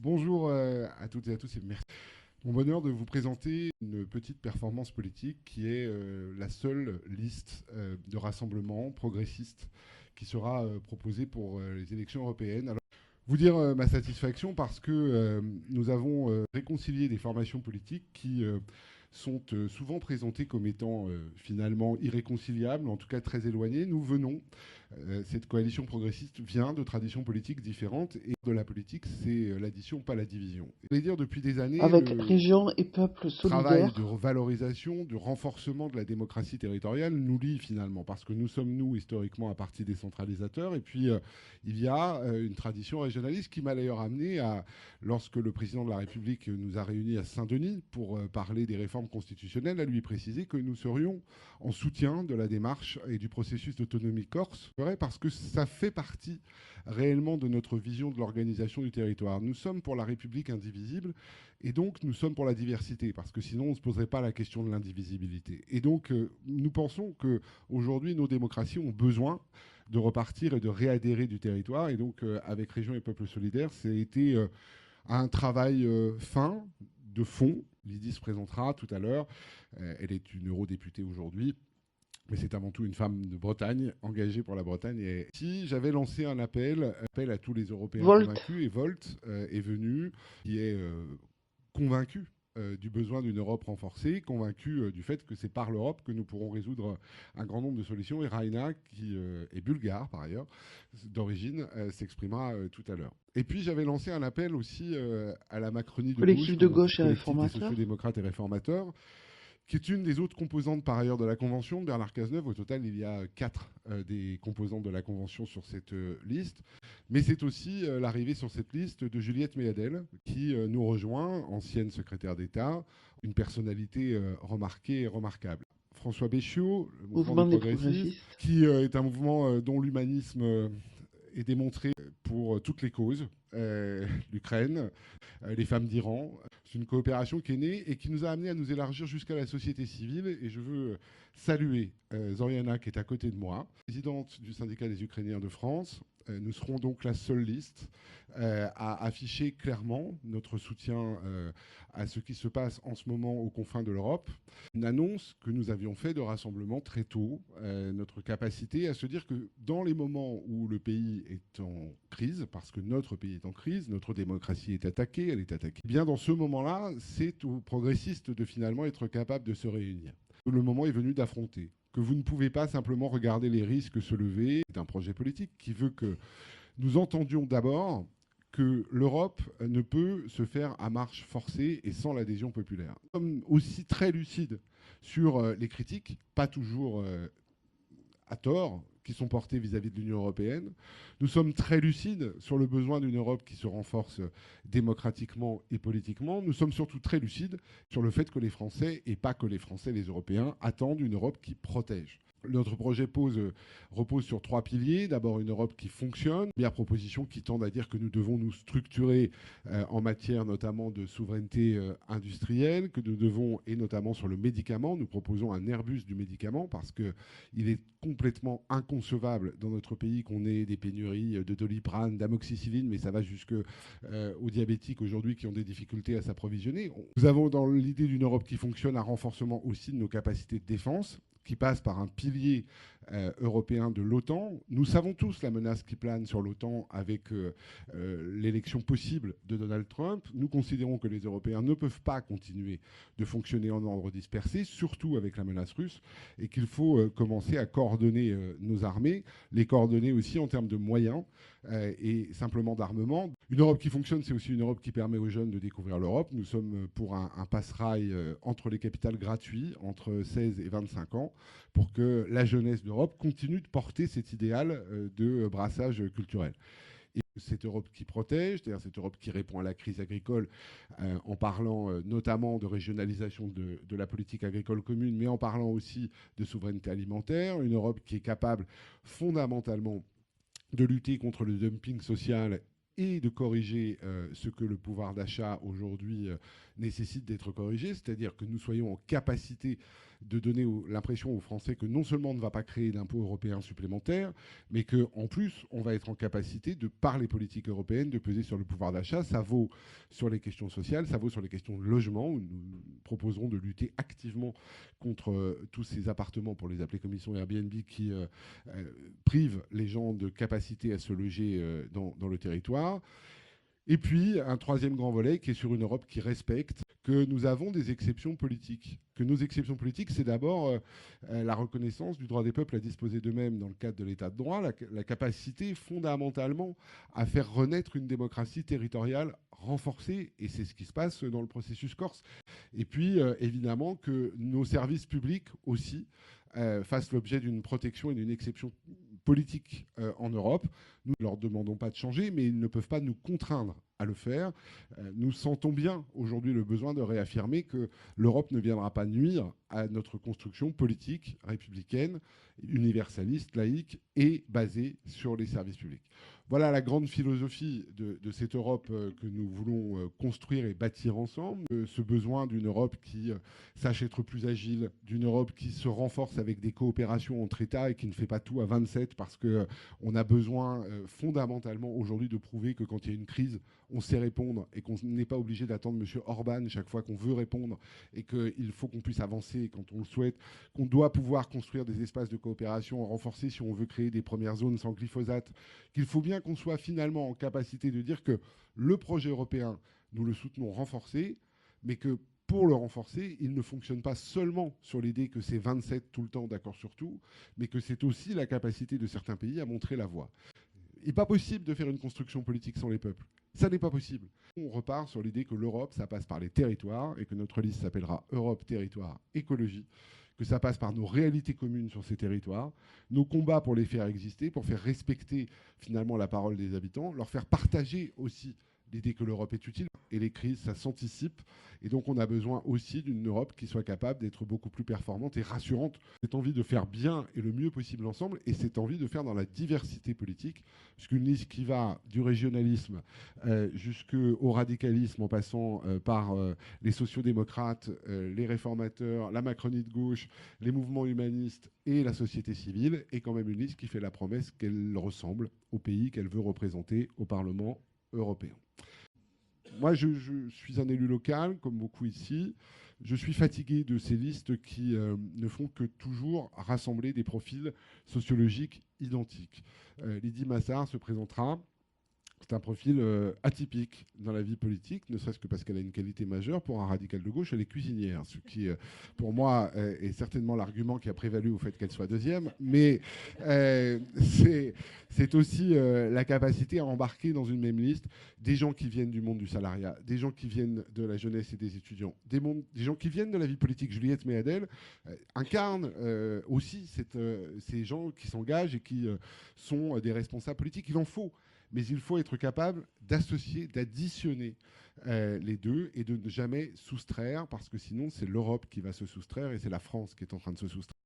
Bonjour à toutes et à tous et merci. Mon bonheur de vous présenter une petite performance politique qui est la seule liste de rassemblement progressiste qui sera proposée pour les élections européennes. Alors, vous dire ma satisfaction parce que nous avons réconcilié des formations politiques qui sont souvent présentées comme étant finalement irréconciliables, en tout cas très éloignées. Nous venons, cette coalition progressiste vient de traditions politiques différentes et de la politique, c'est l'addition, pas la division. Je vais dire depuis des années, avec le Régions et Peuples travail de Solidaires. revalorisation, de renforcement de la démocratie territoriale nous lie finalement, parce que nous sommes, nous, historiquement, un parti décentralisateur, et puis il y a une tradition régionaliste qui m'a d'ailleurs amené à, lorsque le président de la République nous a réunis à Saint-Denis pour parler des réformes constitutionnelles, à lui préciser que nous serions en soutien de la démarche et du processus d'autonomie corse, parce que ça fait partie réellement de notre vision de l'organisation du territoire. Nous sommes pour la République indivisible, et donc, nous sommes pour la diversité, parce que sinon, on ne se poserait pas la question de l'indivisibilité. Et donc, nous pensons qu'aujourd'hui, nos démocraties ont besoin de repartir et de réadhérer du territoire. Et donc, avec Régions et Peuples Solidaires, ça a été un travail fin, de fond. Lydie se présentera tout à l'heure. Elle est une eurodéputée aujourd'hui. Mais c'est avant tout une femme de Bretagne, engagée pour la Bretagne. Et si j'avais lancé un appel à tous les Européens Volt. convaincus, et Volt est venu, qui est convaincu du besoin d'une Europe renforcée, convaincu du fait que c'est par l'Europe que nous pourrons résoudre un grand nombre de solutions. Et Raina, qui est bulgare par ailleurs, d'origine, s'exprimera tout à l'heure. Et puis j'avais lancé un appel aussi à la Macronie de gauche, Collectif de gauche et collectif des réformateur. sociodémocrates et réformateurs, qui est une des autres composantes par ailleurs de la Convention. Bernard Cazeneuve, au total, il y a 4 des composantes de la Convention sur cette liste. Mais c'est aussi l'arrivée sur cette liste de Juliette Méadel, qui nous rejoint, ancienne secrétaire d'État, une personnalité remarquée et remarquable. François Béchiot, le mouvement des progressistes, qui est un mouvement dont l'humanisme est démontré pour toutes les causes, l'Ukraine, les femmes d'Iran. C'est une coopération qui est née et qui nous a amené à nous élargir jusqu'à la société civile. Et je veux saluer Zoriana, qui est à côté de moi, présidente du syndicat des Ukrainiens de France. Nous serons donc la seule liste à afficher clairement notre soutien à ce qui se passe en ce moment aux confins de l'Europe. Une annonce que nous avions fait de rassemblement très tôt, notre capacité à se dire que dans les moments où le pays est en crise, parce que notre pays est en crise, notre démocratie est attaquée, elle est attaquée, bien dans ce moment-là, c'est aux progressistes de finalement être capables de se réunir. Le moment est venu d'affronter, que vous ne pouvez pas simplement regarder les risques se lever d'un projet politique qui veut que nous entendions d'abord que l'Europe ne peut se faire à marche forcée et sans l'adhésion populaire. Nous sommes aussi très lucides sur les critiques, pas toujours à tort, qui sont portées vis-à-vis de l'Union européenne. Nous sommes très lucides sur le besoin d'une Europe qui se renforce démocratiquement et politiquement. Nous sommes surtout très lucides sur le fait que les Français, et pas que les Français, les Européens, attendent une Europe qui protège. Notre projet repose sur 3 piliers. D'abord, une Europe qui fonctionne. Première proposition qui tendent à dire que nous devons nous structurer en matière notamment de souveraineté industrielle, que nous devons, et notamment sur le médicament, nous proposons un Airbus du médicament parce qu'il est complètement inconcevable dans notre pays qu'on ait des pénuries de Doliprane, d'amoxicilline, mais ça va jusqu'aux diabétiques aujourd'hui qui ont des difficultés à s'approvisionner. Nous avons dans l'idée d'une Europe qui fonctionne un renforcement aussi de nos capacités de défense, qui passe par un pilier européen de l'OTAN. Nous savons tous la menace qui plane sur l'OTAN avec l'élection possible de Donald Trump. Nous considérons que les Européens ne peuvent pas continuer de fonctionner en ordre dispersé, surtout avec la menace russe, et qu'il faut commencer à coordonner nos armées, les coordonner aussi en termes de moyens et simplement d'armement. Une Europe qui fonctionne, c'est aussi une Europe qui permet aux jeunes de découvrir l'Europe. Nous sommes pour un passe-rail entre les capitales gratuit, entre 16 et 25 ans, pour que la jeunesse d'Europe continue de porter cet idéal de brassage culturel. Et cette Europe qui protège, c'est-à-dire cette Europe qui répond à la crise agricole en parlant notamment de régionalisation de la politique agricole commune, mais en parlant aussi de souveraineté alimentaire, une Europe qui est capable fondamentalement de lutter contre le dumping social et de corriger ce que le pouvoir d'achat aujourd'hui nécessite d'être corrigé, c'est-à-dire que nous soyons en capacité de donner l'impression aux Français que non seulement on ne va pas créer d'impôts européens supplémentaires, mais qu'en plus, on va être en capacité, de par les politiques européennes, de peser sur le pouvoir d'achat. Ça vaut sur les questions sociales, ça vaut sur les questions de logement, où nous proposerons de lutter activement contre tous ces appartements, pour les appeler commission Airbnb, qui privent les gens de capacité à se loger dans le territoire. Et puis, un troisième grand volet qui est sur une Europe qui respecte que nous avons des exceptions politiques. Que nos exceptions politiques, c'est d'abord la reconnaissance du droit des peuples à disposer d'eux-mêmes dans le cadre de l'état de droit, la capacité fondamentalement à faire renaître une démocratie territoriale renforcée, et c'est ce qui se passe dans le processus corse. Et puis, évidemment, que nos services publics aussi fassent l'objet d'une protection et d'une exception politique en Europe. Nous ne leur demandons pas de changer, mais ils ne peuvent pas nous contraindre à le faire. Nous sentons bien aujourd'hui le besoin de réaffirmer que l'Europe ne viendra pas nuire à notre construction politique, républicaine, universaliste, laïque et basée sur les services publics. Voilà la grande philosophie de cette Europe que nous voulons construire et bâtir ensemble. Ce besoin d'une Europe qui sache être plus agile, d'une Europe qui se renforce avec des coopérations entre États et qui ne fait pas tout à 27 parce qu'on a besoin fondamentalement aujourd'hui de prouver que quand il y a une crise, on sait répondre et qu'on n'est pas obligé d'attendre M. Orban chaque fois qu'on veut répondre et qu'il faut qu'on puisse avancer quand on le souhaite, qu'on doit pouvoir construire des espaces de coopération renforcés si on veut créer des premières zones sans glyphosate, qu'il faut bien qu'on soit finalement en capacité de dire que le projet européen, nous le soutenons renforcé, mais que pour le renforcer, il ne fonctionne pas seulement sur l'idée que c'est 27 tout le temps d'accord sur tout, mais que c'est aussi la capacité de certains pays à montrer la voie. Il n'est pas possible de faire une construction politique sans les peuples. Ça n'est pas possible. On repart sur l'idée que l'Europe, ça passe par les territoires et que notre liste s'appellera Europe, territoire, écologie, que ça passe par nos réalités communes sur ces territoires, nos combats pour les faire exister, pour faire respecter finalement la parole des habitants, leur faire partager aussi l'idée que l'Europe est utile. Et les crises, ça s'anticipe. Et donc, on a besoin aussi d'une Europe qui soit capable d'être beaucoup plus performante et rassurante. Cette envie de faire bien et le mieux possible ensemble, et cette envie de faire dans la diversité politique, puisqu'une liste qui va du régionalisme jusqu'au radicalisme, en passant par les sociodémocrates, les réformateurs, la Macronie de gauche, les mouvements humanistes et la société civile, est quand même une liste qui fait la promesse qu'elle ressemble au pays qu'elle veut représenter au Parlement européen. Moi, je suis un élu local, comme beaucoup ici. Je suis fatigué de ces listes qui ne font que toujours rassembler des profils sociologiques identiques. Lydie Massard se présentera. C'est un profil atypique dans la vie politique, ne serait-ce que parce qu'elle a une qualité majeure. Pour un radical de gauche, elle est cuisinière, ce qui, pour moi, est certainement l'argument qui a prévalu au fait qu'elle soit deuxième. Mais c'est aussi la capacité à embarquer dans une même liste des gens qui viennent du monde du salariat, des gens qui viennent de la jeunesse et des étudiants, des gens qui viennent de la vie politique. Juliette Méadel incarne aussi ces gens qui s'engagent et qui sont des responsables politiques. Il en faut. Mais il faut être capable d'associer, d'additionner les deux et de ne jamais soustraire, parce que sinon c'est l'Europe qui va se soustraire et c'est la France qui est en train de se soustraire.